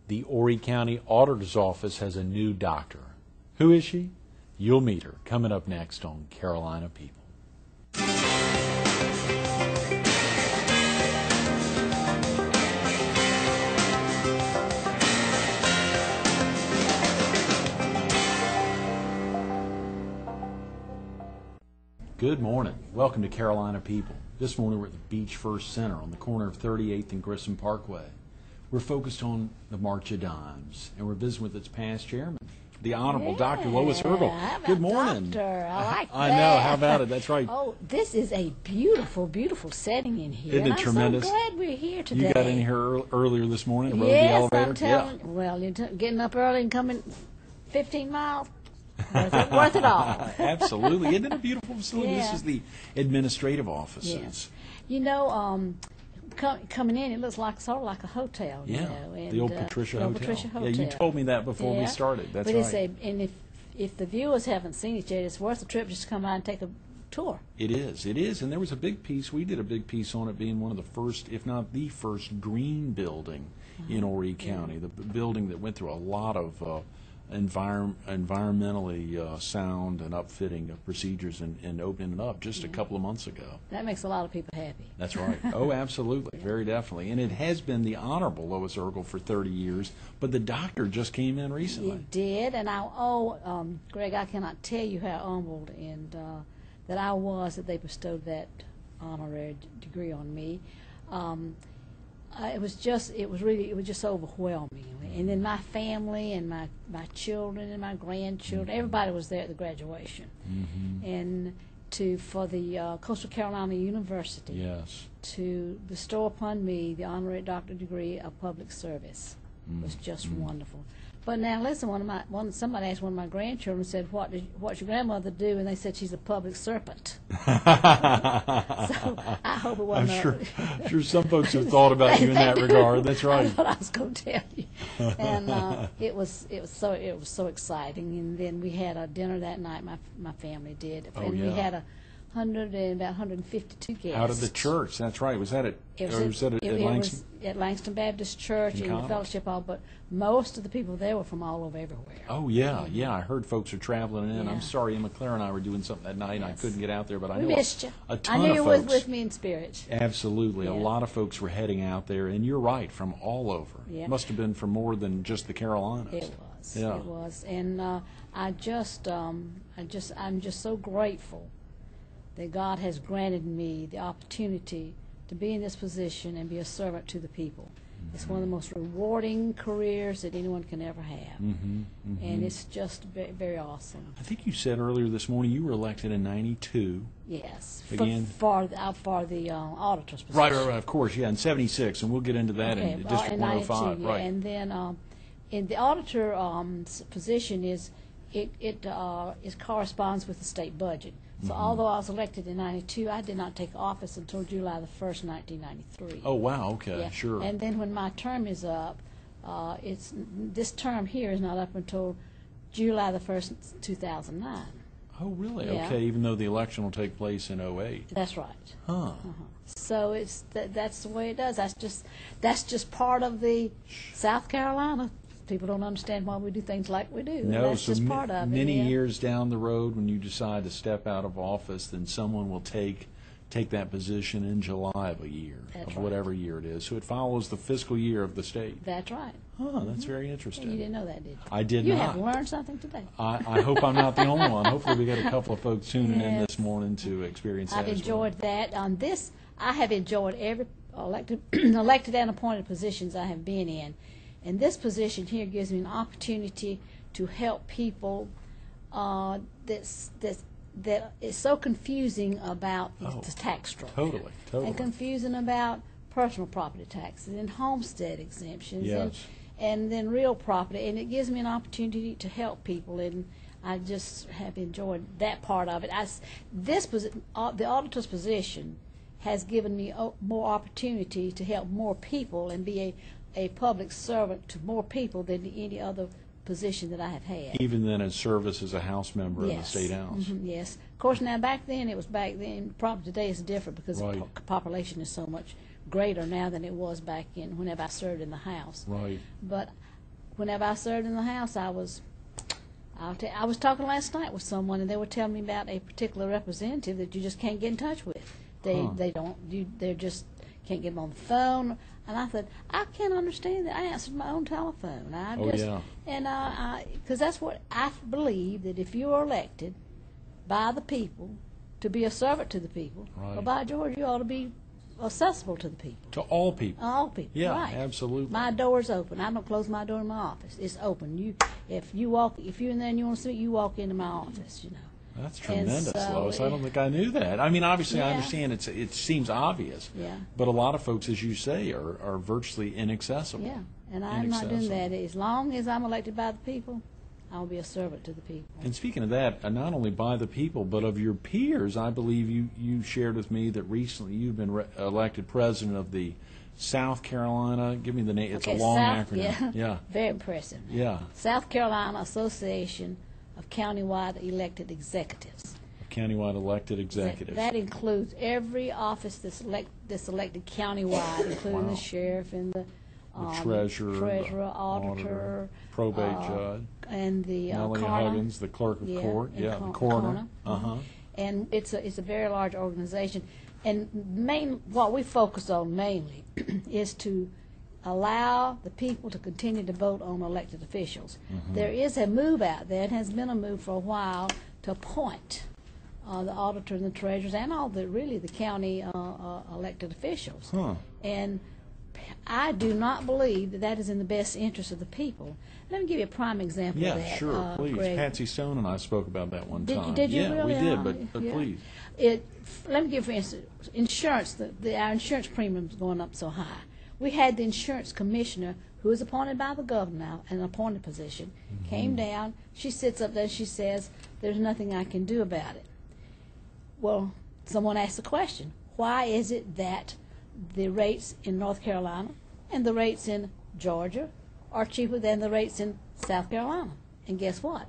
the Horry County Auditor's Office has a new doctor. Who is she? You'll meet her coming up next on Carolina People. Good morning. Welcome to Carolina People. This morning we're at the Beach First Center on the corner of 38th and Grissom Parkway. We're focused on the March of Dimes, and we're visiting with its past chairman, the Honorable Dr. Lois Eargle. Good morning. Doctor, I like that. I know. How about it? That's right. Oh, this is a beautiful, beautiful setting in here. Isn't it tremendous? I'm so glad we're here today. You got in here earlier this morning and rode the Yes, elevator? I'm telling you. Well, you're getting up early and coming 15 miles. Worth it all. Absolutely. Isn't it a beautiful facility? Yeah. This is the administrative offices. Yes. You know, coming in, it looks like sort of like a hotel. Yeah, you know, and, the old Patricia Hotel. Patricia Hotel. Yeah, you told me that before we started. That's but right. And if the viewers haven't seen it yet, it's worth a trip just to come by and take a tour. It is. It is. And there was a big piece. We did a big piece on it being one of the first, if not the first, green building in Horry County. The building that went through a lot of environmentally sound and upfitting of procedures and opening it up just a couple of months ago. That makes a lot of people happy. That's right. Oh, absolutely. Very definitely. And it has been the Honorable Lois Eargle for 30 years, but the doctor just came in recently. It did, and Greg, I cannot tell you how humbled and that I was that they bestowed that honorary degree on me. It was just overwhelming. And then my family and my children and my grandchildren, everybody was there at the graduation. Mm-hmm. And for the Coastal Carolina University to bestow upon me the honorary doctorate degree of public service was just wonderful. But now listen, somebody asked one of my grandchildren, said, "What's your grandmother do?" And they said she's a public serpent. So I hope it wasn't. I'm sure some folks have thought about you in that regard. That's right. That's what I was going to tell you. And it was so exciting. And then we had a dinner that night. My family did. Oh, and yeah. we had about 152 guests. Out of the church. That's right. Was that at Langston? It was at Langston Baptist Church in the Fellowship Hall, but most of the people there were from all over everywhere. Oh, yeah. I heard folks are traveling in. Yeah. I'm sorry, Emma Claire and I were doing something that night, and I couldn't get out there, but I know missed you. A ton I knew of you folks. were with me in spirit. Absolutely. Yeah. A lot of folks were heading out there, and you're right, from all over. Yeah. Must have been from more than just the Carolinas. It was. Yeah. It was. And I'm just so grateful that God has granted me the opportunity to be in this position and be a servant to the people. It's one of the most rewarding careers that anyone can ever have. And it's just very, very awesome. I think you said earlier this morning you were elected in '92. Yes, Again? for the auditor's position. Right, of course, in '76, and we'll get into that in District in 105. 92, right. And then in the auditor position it corresponds with the state budget. So although I was elected in '92, I did not take office until July the 1st, 1993. Oh, wow, okay, Yeah. sure. And then when my term is up, this term here is not up until July the 1st, 2009. Oh, really? Yeah. Okay, even though the election will take place in '08. That's right. Huh. So that's the way it does. That's just part of the South Carolina. People don't understand why we do things like we do. No, that's so just part of it. many Yeah. years down the road, when you decide to step out of office, then someone will take that position in July of a year, That's of right. whatever year it is. So it follows the fiscal year of the state. That's right. Huh, that's very interesting. You didn't know that, did you? I did You not. have learned something today. I hope I'm not the only one. Hopefully we got a couple of folks tuning in Yes. this morning to experience that I've as enjoyed that. On this, I have enjoyed every elected and appointed positions I have been in. And this position here gives me an opportunity to help people that is so confusing about the tax structure. Totally. And confusing about personal property taxes and homestead exemptions Yes. and then real property. And it gives me an opportunity to help people, and I just have enjoyed that part of it. The auditor's position has given me more opportunity to help more people and be a public servant to more people than any other position that I have had. Even then as service as a House member in the Yes. State House. Yes. Of course, now back then, probably today is different because Right. the population is so much greater now than it was back in whenever I served in the House. Right. But whenever I served in the House, I was talking last night with someone, and they were telling me about a particular representative that you just can't get in touch with. They just can't get them on the phone. And I thought, I can't understand that. I answered my own telephone. Because that's what I believe, that if you are elected by the people to be a servant to the people, right. well, by George, you ought to be accessible to the people. To all people. All people. Yeah, right. absolutely. My door's open. I don't close my door in my office. It's open. If you're in there and you want to speak, you walk into my office. That's tremendous, so, Lois. I don't think I knew that. I mean, obviously, yeah. I understand it seems obvious. Yeah. But a lot of folks, as you say, are virtually inaccessible. Yeah, and I'm not doing that. As long as I'm elected by the people, I'll be a servant to the people. And speaking of that, not only by the people, but of your peers, I believe you shared with me that recently you've been elected president of the South Carolina, give me the name, it's a long acronym. Yeah. Very impressive. Yeah. South Carolina Association of Countywide Elected Executives. Countywide elected executives. That includes every office that's elected countywide, including Wow. the sheriff and the treasurer, auditor, probate judge, and the Melanie coroner. Huggins, the clerk of court, and the coroner. And it's a very large organization. And what we focus on mainly is to allow the people to continue to vote on elected officials. Mm-hmm. There is a move out there, and has been a move for a while, to appoint the auditor and the treasurers and all the county elected officials. Huh. And I do not believe that is in the best interest of the people. Let me give you a prime example of that. Yeah, sure, please. Greg. Patsy Stone and I spoke about that one time. Did you yeah, really? we did, but Yeah. please. Let me give, for instance, insurance. Our insurance premium is going up so high. We had the insurance commissioner, who is appointed by the governor now, an appointed position, came down. She sits up there and she says, "There's nothing I can do about it." Well, someone asked the question, why is it that the rates in North Carolina and the rates in Georgia are cheaper than the rates in South Carolina? And guess what?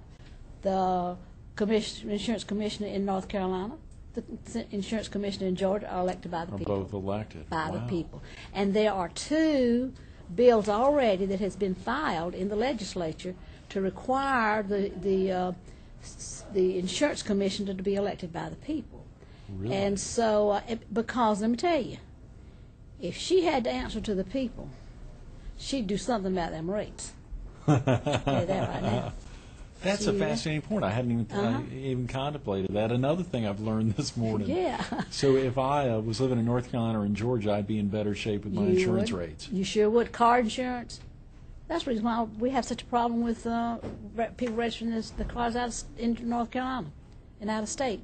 The insurance commissioner in North Carolina, the insurance commissioner in Georgia are elected by the people. Both elected. By Wow. the people. And there are 2 bills already that has been filed in the legislature to require the insurance commissioner to be elected by the people. Really? And so, because let me tell you, if she had to answer to the people, she'd do something about them rates. I'll tell you that right now. That's a See fascinating point. I hadn't even contemplated that. Another thing I've learned this morning. Yeah. So if I was living in North Carolina or in Georgia, I'd be in better shape with my You insurance would. rates. You sure would. Car insurance. That's the reason why we have such a problem with people registering the cars in North Carolina and out of state.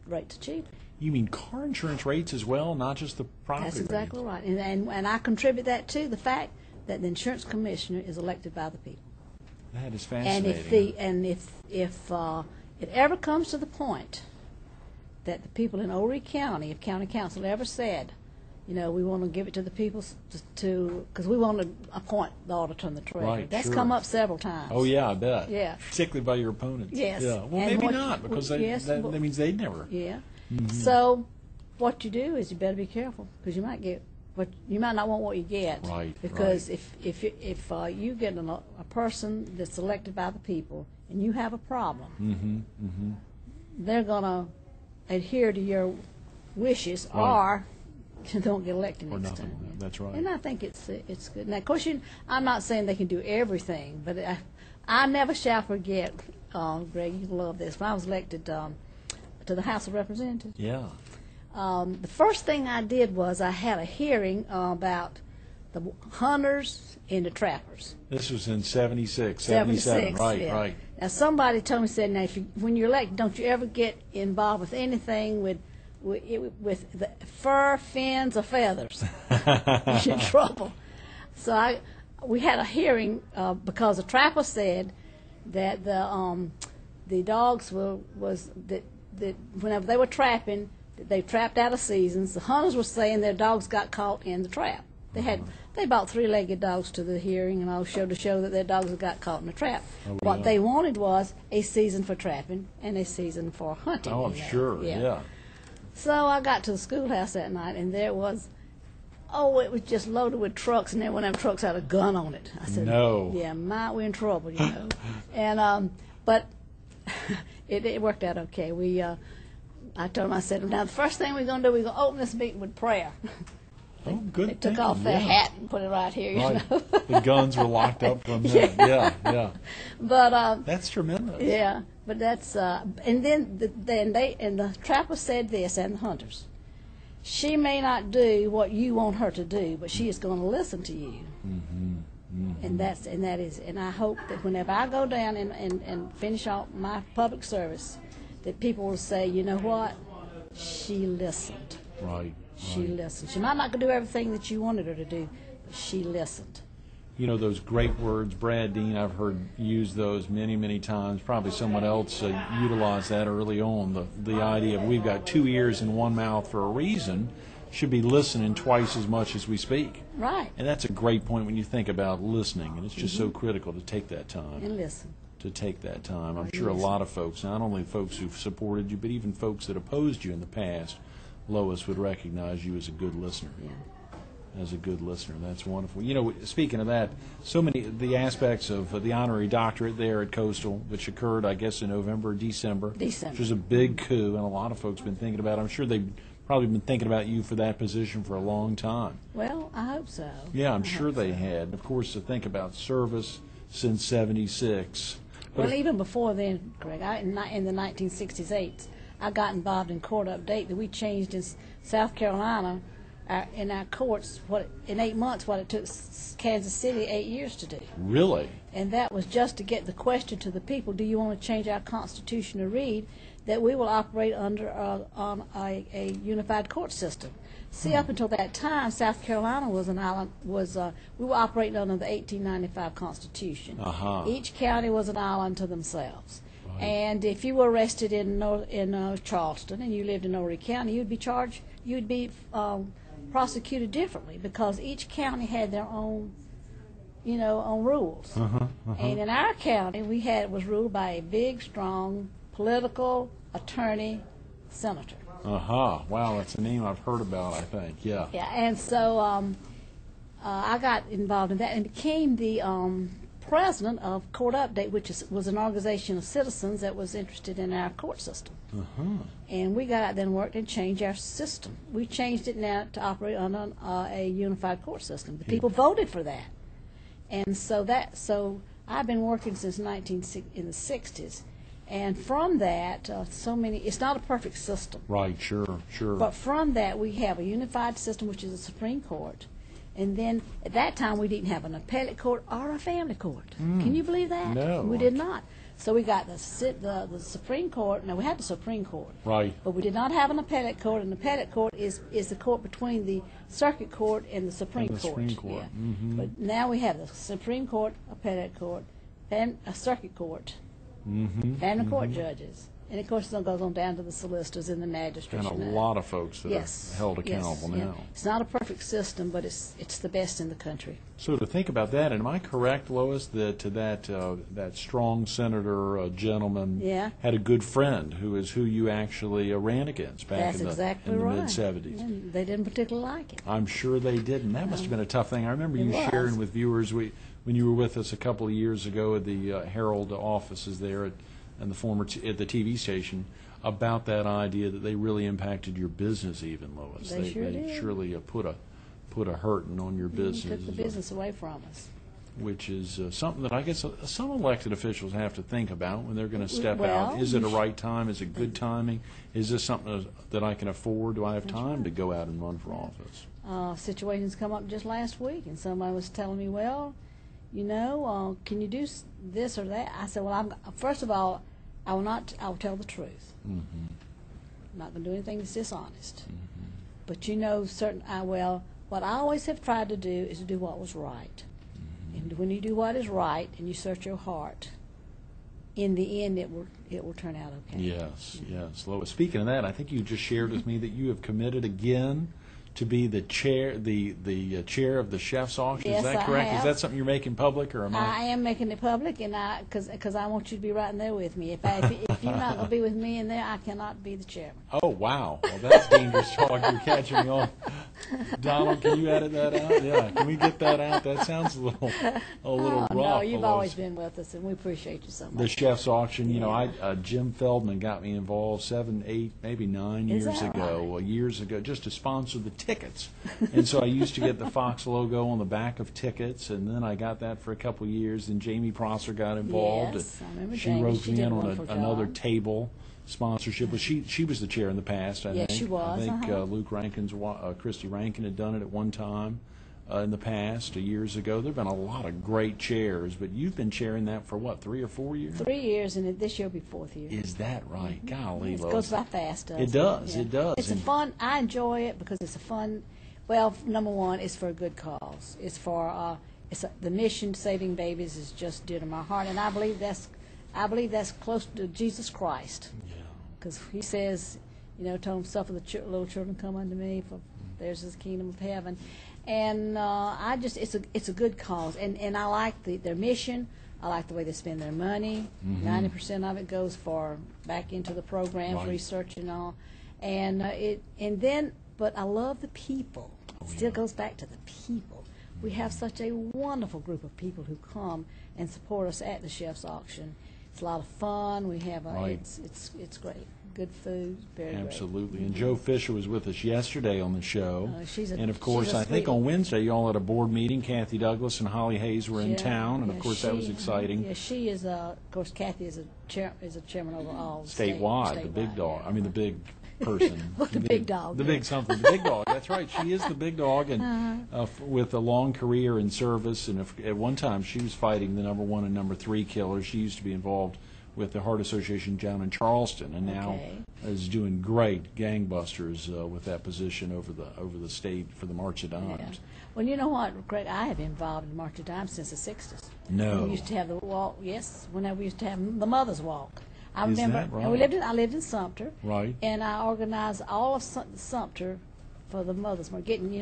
Rates are cheap. You mean car insurance rates as well, not just the property That's exactly rates? right. And I contribute that to the fact that the insurance commissioner is elected by the people. That is And fascinating. if it ever comes to the point that the people in Horry County, if county council ever said, we want to give it to the people because we want to appoint the auditor and the treasurer. Right, That's sure. come up several times. Oh, yeah, I bet. Yeah. Particularly by your opponents. Yes. Yeah. Well, And maybe what- not, because yes, that well- means they'd never. Yeah. So what you do is you better be careful because you might get you might not want what you get. Right, Because if you get a person that's elected by the people and you have a problem, they're gonna adhere to your wishes Right. or you don't get elected Or next nothing. time. That's right. And I think it's good. Now, of course, I'm not saying they can do everything, but I never shall forget, Greg, you love this, when I was elected to the House of Representatives. Yeah. The first thing I did was I had a hearing about the hunters and the trappers. This was in 76, 77. Right, yeah. right. Now, somebody told me, said, now, when you're elected, don't you ever get involved with anything with the fur, fins, or feathers. You're in trouble. So we had a hearing because the trapper said that the dogs that whenever they were trapping, they trapped out of seasons. The hunters were saying their dogs got caught in the trap. They brought 3-legged dogs to the hearing and all to show that their dogs had got caught in the trap. Oh, What yeah. they wanted was a season for trapping and a season for hunting. Oh, I'm sure. Yeah. So I got to the schoolhouse that night, and there was Oh, it was just loaded with trucks, and then one of them trucks had a gun on it. I said, No. yeah, we're in trouble, you know. And but it worked out okay. I told them, I said, now the first thing we're going to do, we're going to open this meeting with prayer. Oh, good. They took off their hat and put it right here, you know. The guns were locked up from there. Yeah. But That's tremendous. yeah, but that's and then the trapper said this, and the hunters. She may not do what you want her to do, but she is going to listen to you. And and I hope that whenever I go down and finish off my public service, that people will say, you know what, she listened. Right. She listened. She might not do everything that you wanted her to do, but she listened. You know, those great words, Brad Dean, I've heard use those many, many times. Probably someone else utilized that early on. The idea of we've got 2 ears and 1 mouth for a reason should be listening twice as much as we speak. Right. And that's a great point when you think about listening, and it's just so critical to take that time. And listen. To take that time. I'm sure a lot of folks, not only folks who've supported you, but even folks that opposed you in the past, Lois, would recognize you as a good listener. Yeah. As a good listener. That's wonderful. You know, speaking of that, so many the aspects of the honorary doctorate there at Coastal, which occurred, I guess, in November or December. Which was a big coup, and a lot of folks have been thinking about it. I'm sure they've probably been thinking about you for that position for a long time. Well, I hope so. Yeah, I'm sure they had. Of course, to think about service since '76. Well, even before then, Greg, in the 1968, I got involved in court update that we changed in South Carolina in our courts in 8 months what it took Kansas City 8 years to do. Really? And that was just to get the question to the people, do you want to change our Constitution to read that we will operate under on a unified court system? See, up until that time, South Carolina was an island. We were operating under the 1895 Constitution. Each county was an island to themselves. Right. And if you were arrested in Charleston and you lived in Horry County, you'd be prosecuted differently because each county had their own, own rules. And in our county, was ruled by a big, strong political attorney senator. Wow, that's a name I've heard about, I think. Yeah. Yeah, and so I got involved in that and became the president of Court Update, which was an organization of citizens that was interested in our court system. And we got out there and worked and changed our system. We changed it now to operate on a unified court system. The people voted for that. And so I've been working since in the 60s. And from that, it's not a perfect system. Right, sure. But from that, we have a unified system, which is the Supreme Court. And then, at that time, we didn't have an appellate court or a family court. Can you believe that? No. We did not. So we got the Supreme Court. Now, we had the Supreme Court. Right. But we did not have an appellate court. And the appellate court is the court between the circuit court and the Supreme Court. Supreme Court. Yeah. But now we have the Supreme Court, appellate court, and a circuit court. Family court judges. And of course, it goes on down to the solicitors and the magistrates. And a lot of folks that are held accountable now. Yeah. It's not a perfect system, but it's the best in the country. So to think about that, and am I correct, Lois, that that strong senator gentleman had a good friend who you actually ran against back in the mid-'70s? And they didn't particularly like it. I'm sure they didn't. That must have been a tough thing. I remember you sharing with viewers when you were with us a couple of years ago at the Herald offices there and the former at the TV station about that idea that they really impacted your business even, Lois. They sure did. Surely put a hurting on your business. Took the business away from us. Which is something that I guess some elected officials have to think about when they're going to step out. Is it a right time? Is it good timing? Is this something that I can afford? Do I have time to go out and run for office? Situations come up just last week, and somebody was telling me, well, can you do this or that? I said, well, first of all, I will tell the truth. I'm not going to do anything that's dishonest. But what I always have tried to do is to do what was right. And when you do what is right and you search your heart, in the end it will turn out okay. Yes. Lois, speaking of that, I think you just shared with me that you have committed again to be the chair, the chair of the chef's auction. Yes, is that correct? I have. Is that something you're making public, or am I? I am making it public, and because I want you to be right in there with me. If you're not going to be with me in there, I cannot be the chairman. Oh wow! Well, that's dangerous talk you're catching me on. Donald, can you edit that out? Yeah, can we get that out? That sounds a little rough. No, you've although always been with us, and we appreciate you so much. the chef's auction. You know, Yeah. Jim Feldman got me involved 7, 8, maybe 9 Is years that ago. right? Years ago, just to sponsor the tickets. And so I used to get the Fox logo on the back of tickets, and then I got that for a couple of years. And Jamie Prosser got involved. Yes, I remember She Jamie. wrote She me did in a on wonderful another job. table sponsorship. But she was the chair in the past. I Yes, think. she was, I think uh-huh. Luke Rankin's Christy Rankin had done it at one time. In the past, years ago, there have been a lot of great chairs, but you've been chairing that for what, 3 or 4 years? 3 years, and this year will be 4th year. Is that right? Golly, It Lois. goes by fast, doesn't It does, Yeah. it does. It's a And- fun, I enjoy it because it's a fun, well, number one, it's for a good cause. It's for, the mission, saving babies, is just dear to my heart, and I believe that's close to Jesus Christ. Yeah. Because he says, told him, suffer the little children come unto me, for theirs is the kingdom of heaven. And it's a good cause. And I like their mission. I like the way they spend their money. 90% of it goes back into the programs, Right. research and all. But I love the people. It still goes back to the people. We have such a wonderful group of people who come and support us at the chef's auction. It's a lot of fun. We have Right. it's great. Good food, very great. Absolutely. And Joe Fisher was with us yesterday on the show. And of course, I think on Wednesday you all had a board meeting. Kathy Douglas and Holly Hayes were in town, and of course that was exciting. Yeah, she is. Of course, Kathy is a chairman over all Statewide, the big dog. I mean, the big person. The big dog, The yeah. big something. The big dog. That's right. She is the big dog, and with a long career in service. And at one time, she was fighting the number 1 and number 3 killers. She used to be involved with the Heart Association down in Charleston, and now is doing great gangbusters with that position over the state for the March of Dimes. Yeah. Well, you know what, Greg? I have been involved in March of Dimes since the '60s. No. We used to have the walk. Yes, whenever we used to have the Mother's Walk. I Is remember. that right? And I lived in Sumter. Right. And I organized all of Sumter for the mothers. We're getting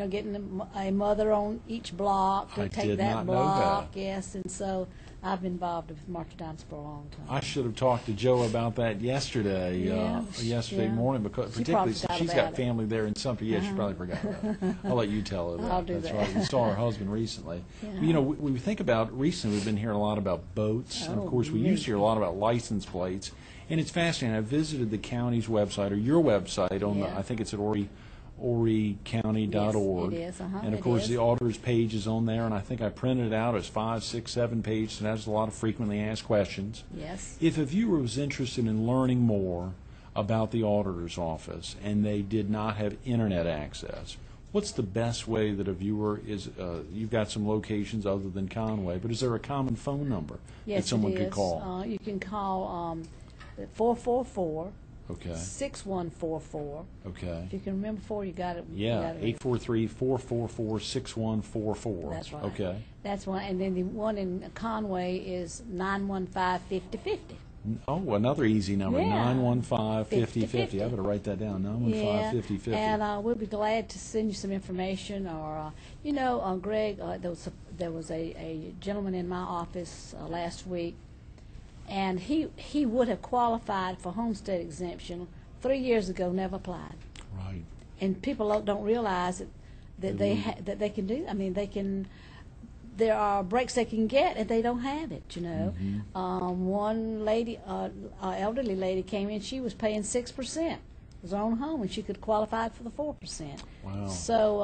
a mother on each block to I take did that not know block. that. Yes, and so I've been involved with March of Dimes for a long time. I should have talked to Joe about that yesterday. Yesterday yeah. morning, because She particularly probably since forgot she's about got it. family there in Sumter. Yeah, she probably forgot about it. I'll let you tell her that. I'll do That's that. right. We saw her husband recently. Yeah. We think about recently. We've been hearing a lot about boats, and of Oh, course we used to hear a lot about license plates. And it's fascinating. I visited the county's website or your website on Yeah. I think it's at orycounty.org. Yes, it is, And of it course is. the auditor's page is on there, and I think I printed it out as 5, 6, 7 pages, and has a lot of frequently asked questions. Yes. If a viewer was interested in learning more about the auditor's office and they did not have internet access, what's the best way that a viewer is? You've got some locations other than Conway, but is there a common phone number Yes, that someone it could is. call? You can call 444 Okay. 6144. Okay. If you can remember 4, you got it. you Yeah, got it. 843-444-6144. That's right. Okay. That's one, and then the one in Conway is 915-5050. Oh, another easy number, Yeah. 915-5050. I better write that down, 915-5050. And we'll be glad to send you some information. Or, Greg, there was a gentleman in my office last week, and he would have qualified for homestead exemption 3 years ago, never applied. Right. And people don't realize that that they can do. I mean, they can. There are breaks they can get, and they don't have it. One lady, elderly lady, came in. She was paying 6%. It was her own home, and she could qualify for the 4%. Wow. So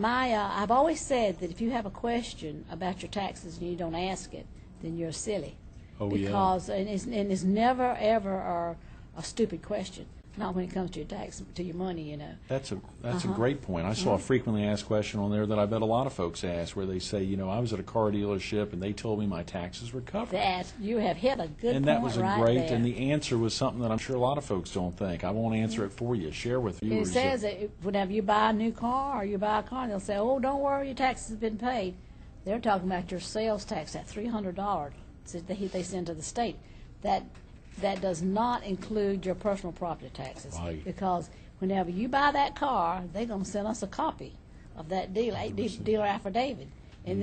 I've always said that if you have a question about your taxes and you don't ask it, then you're silly. Oh, yeah. Because and it's never ever a stupid question. Not when it comes to your tax, to your money, That's a great point. I saw a frequently asked question on there that I bet a lot of folks ask, where they say, I was at a car dealership and they told me my taxes were covered. You have hit a good And point that was a right great, there. and the answer was something that I'm sure a lot of folks don't think. I won't answer it for you. Share with And viewers. it says that whenever you buy a new car or you buy a car, they'll say, "Oh, don't worry, your taxes have been paid." They're talking about your sales tax, that $300 that they send to the state. That does not include your personal property taxes. Right. Because whenever you buy that car, they're going to send us a copy of that dealer affidavit. And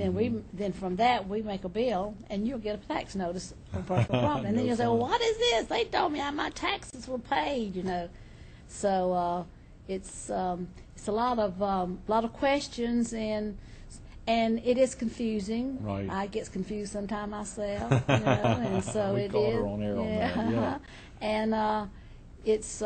then from that, we make a bill, and you'll get a tax notice from personal property. And then you'll say, "Well, what is this? They told me my taxes were paid," So it's a lot of questions, and it is confusing. Right. I get confused sometimes myself, you know, and so we it called is. her on air on that, yeah. And it's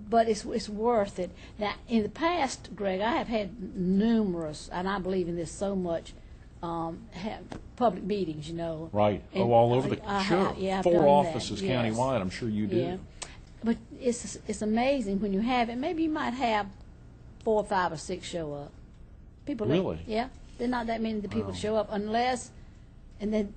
but it's worth it. Now, in the past, Greg, I have had numerous, and I believe in this so much, public meetings, you know. Right. And all over the, sure. I've 4 done that, offices yes. countywide, I'm sure you do. Yeah. But it's amazing when you have it. Maybe you might have 4, 5, or 6 show up. People Really? Yeah. They're not that many of the people show up unless, and then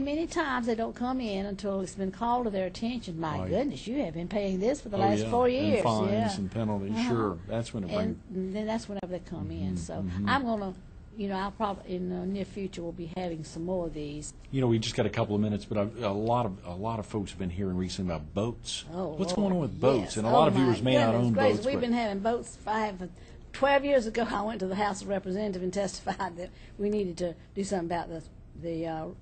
many times they don't come in until it's been called to their attention. My Right. goodness, you have been paying this for the Oh, last yeah. 4 years. And fines Yeah. and penalties, sure. That's when it brings. And then that's whenever they come in. So I'm gonna, you know, I'll probably in the near future we'll be having some more of these. You know, we just got a couple of minutes, but a lot of folks have been hearing recently about boats. Oh, What's Lord, going on with boats? yes. And a lot of my viewers may not goodness own gracious, boats. We've but been having boats. 12 years ago, I went to the House of Representatives and testified that we needed to do something about the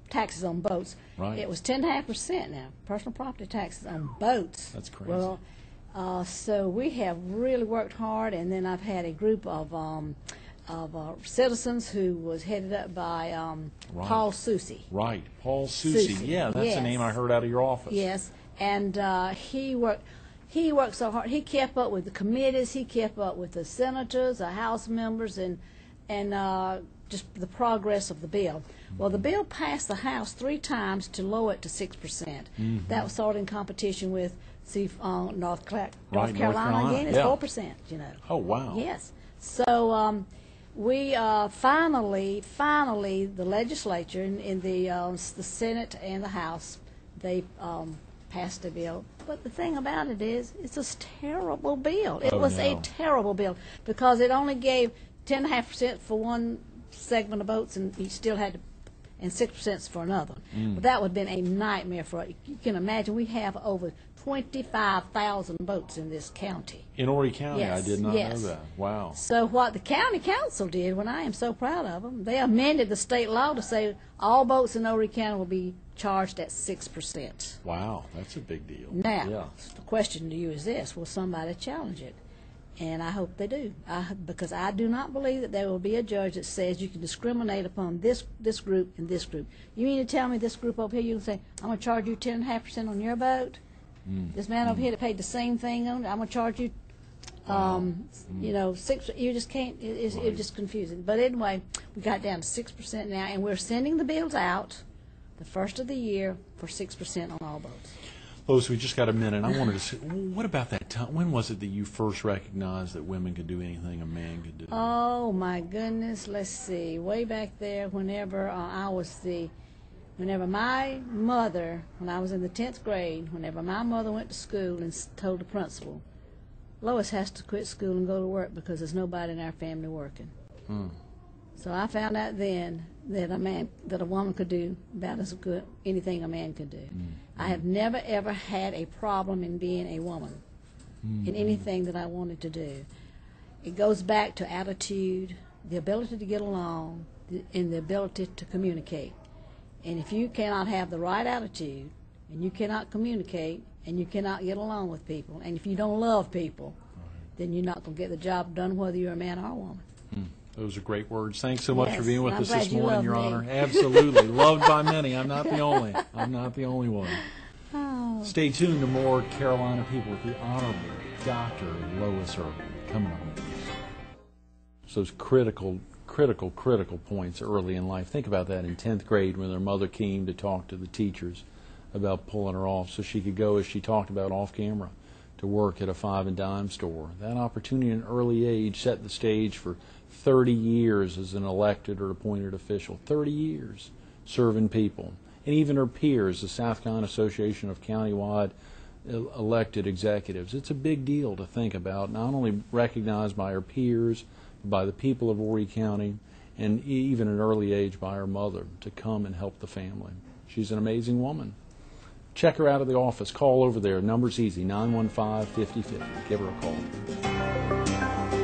taxes on boats. Right. It was 10.5% now, personal property taxes on boats. That's crazy. Well, so we have really worked hard, and then I've had a group of citizens who was headed up by Right. Paul Soucy. Right. Paul Soucy. Soucy, Yeah, that's yes. the name I heard out of your office. Yes, and he worked so hard. He kept up with the committees. He kept up with the senators, the House members, and just the progress of the bill. Well, the bill passed the House 3 times to lower it to 6%. That was sort of in competition with North Carolina. Again, it's yeah. 4%. You know. Oh, wow. Yes. So we finally, the legislature in the Senate and the House, they passed a bill. But the thing about it is, it's a terrible bill. It was a terrible bill because it only gave 10.5% for one segment of boats, and you still had to, and 6% for another. But that would have been a nightmare for it. You can imagine we have over 25,000 boats in this county. In Horry County, Yes, I did not yes. know that. Wow. So what the county council did, when I am so proud of them, they amended the state law to say all boats in Horry County will be charged at 6%. Wow, that's a big deal. Now, Yeah. the question to you is this: will somebody challenge it? And I hope they do, because I do not believe that there will be a judge that says you can discriminate upon this group and this group. You mean to tell me this group over here, you can say, I'm going to charge you 10.5% on your boat? This man over here that paid the same thing on it, I'm going to charge you, you know, 6. You just can't. It's just confusing. But anyway, we got down to 6% now, and we're sending the bills out the first of the year for 6% on all boats. Lois, we just got a minute. I wanted to say, what about that time? When was it that you first recognized that women could do anything a man could do? Oh my goodness, let's see. Way back there, whenever whenever my mother, when I was in the 10th grade, whenever my mother went to school and told the principal, Lois has to quit school and go to work because there's nobody in our family working. So I found out then that a woman could do about as good anything a man could do. I have never ever had a problem in being a woman in anything that I wanted to do. It goes back to attitude, the ability to get along, and the ability to communicate. And if you cannot have the right attitude, and you cannot communicate, and you cannot get along with people, and if you don't love people, then you're not going to get the job done whether you're a man or a woman. Those are great words. Thanks so much for Yes, being with I'm us glad this you morning, love Your me. Honor. Absolutely. Loved by many. I'm not the only. I'm not the only one. Oh. Stay tuned to more Carolina People with the Honorable Dr. Lois Eargle coming up. So those critical points early in life. Think about that in 10th grade when their mother came to talk to the teachers about pulling her off so she could go, as she talked about off camera, to work at a 5 and dime store. That opportunity at an early age set the stage for 30 years as an elected or appointed official. 30 years serving people. And even her peers, the South Carolina Association of Countywide Elected Executives. It's a big deal to think about, not only recognized by her peers, but by the people of Horry County, and even at an early age by her mother to come and help the family. She's an amazing woman. Check her out at the office. Call over there. Number's easy, 915-5050. Give her a call.